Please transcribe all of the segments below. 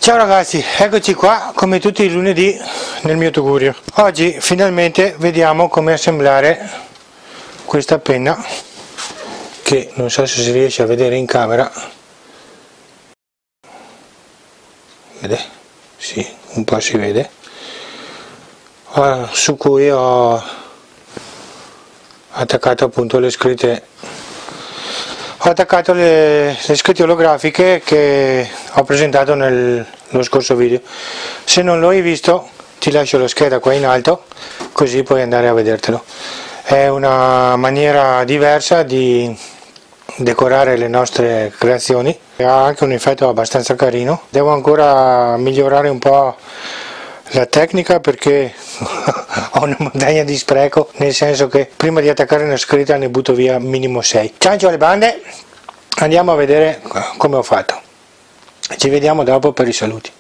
Ciao ragazzi, eccoci qua come tutti i lunedì nel mio tugurio. Oggi finalmente vediamo come assemblare questa penna che non so se si riesce a vedere in camera. Vede? Sì, un po' si vede. Su cui ho attaccato appunto le scritte. Ho attaccato le scritte olografiche che ho presentato nello scorso video. Se non lo hai visto ti lascio la scheda qua in alto, così puoi andare a vedertelo. È una maniera diversa di decorare le nostre creazioni, ha anche un effetto abbastanza carino. Devo ancora migliorare un po' la tecnica perché ho una montagna di spreco, nel senso che prima di attaccare una scritta ne butto via minimo 6. Ciancio alle bande, andiamo a vedere come ho fatto. Ci vediamo dopo per i saluti.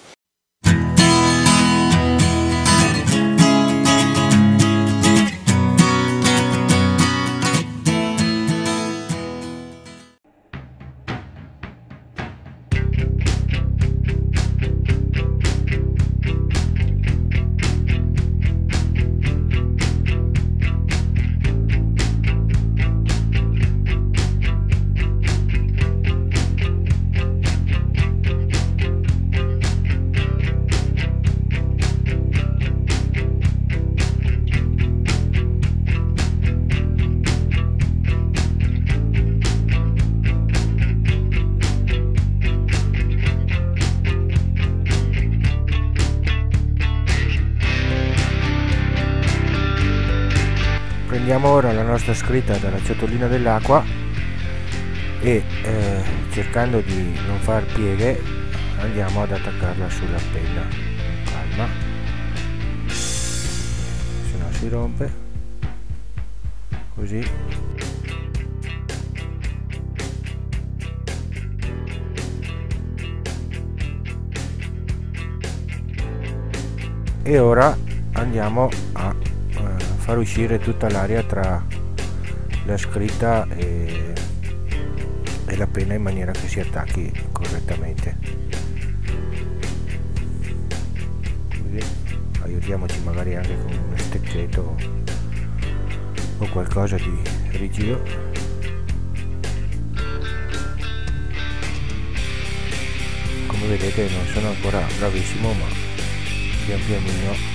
Prendiamo ora la nostra scritta dalla ciotolina dell'acqua e cercando di non far pieghe andiamo ad attaccarla sulla penna. Calma, se no si rompe. Così. E ora andiamo a far uscire tutta l'aria tra la scritta e la penna in maniera che si attacchi correttamente. Così aiutiamoci magari anche con uno stecchetto o qualcosa di rigido. Come vedete non sono ancora bravissimo, ma pian pianino.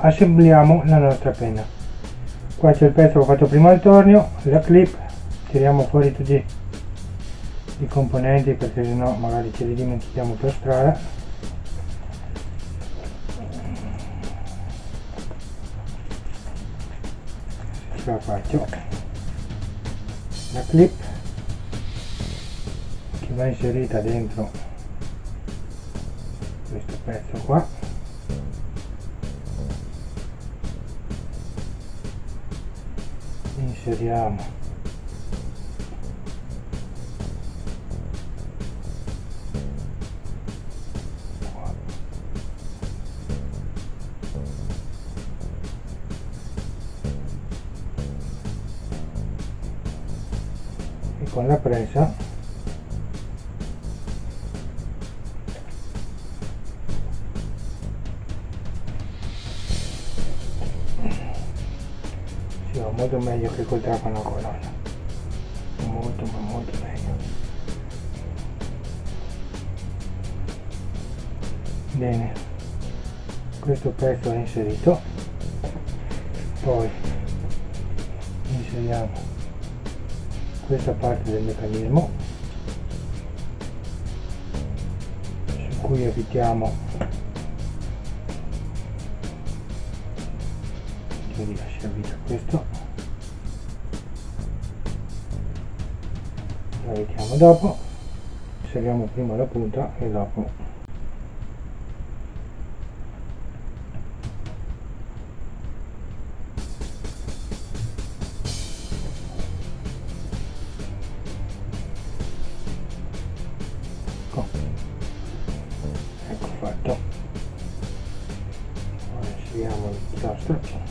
assembliamo la nostra penna. Qua c'è il pezzo che ho fatto prima al tornio, la clip, tiriamo fuori tutti i componenti perché sennò magari ce li dimentichiamo per strada. Ce la faccio, la clip che va inserita dentro questo pezzo qua, inseriamo qua. E con la presa si va molto meglio che col trapano a colonna, molto ma molto meglio. Bene, questo pezzo è inserito, poi inseriamo questa parte del meccanismo su cui avvitiamo, si avvita questo, lo avvitiamo dopo, inseriamo prima la punta e dopo ecco fatto. Ora inseriamo il tasto,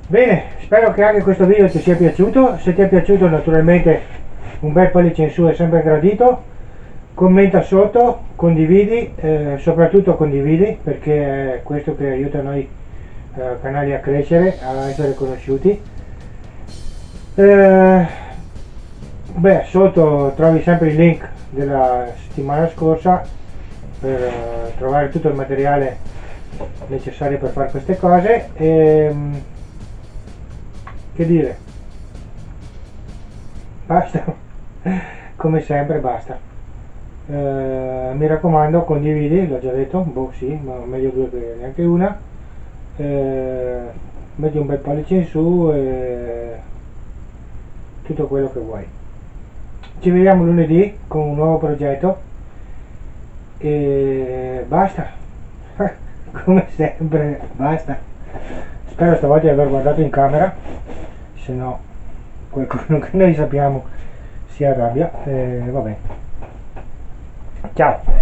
bene, spero che anche questo video ti sia piaciuto. Se ti è piaciuto naturalmente un bel pollice in su è sempre gradito, commenta sotto, condividi, soprattutto condividi perché è questo che aiuta noi canali a crescere, a essere conosciuti. Beh, sotto trovi sempre il link della settimana scorsa per trovare tutto il materiale necessario per fare queste cose. Che dire, basta, come sempre basta. Mi raccomando, condividi, l'ho già detto, boh sì, ma meglio due che neanche una. Metti un bel pollice in su e tutto quello che vuoi. Ci vediamo lunedì con un nuovo progetto e basta, come sempre basta. Spero stavolta di aver guardato in camera, se no qualcuno che noi sappiamo si arrabbia. Vabbè, ciao.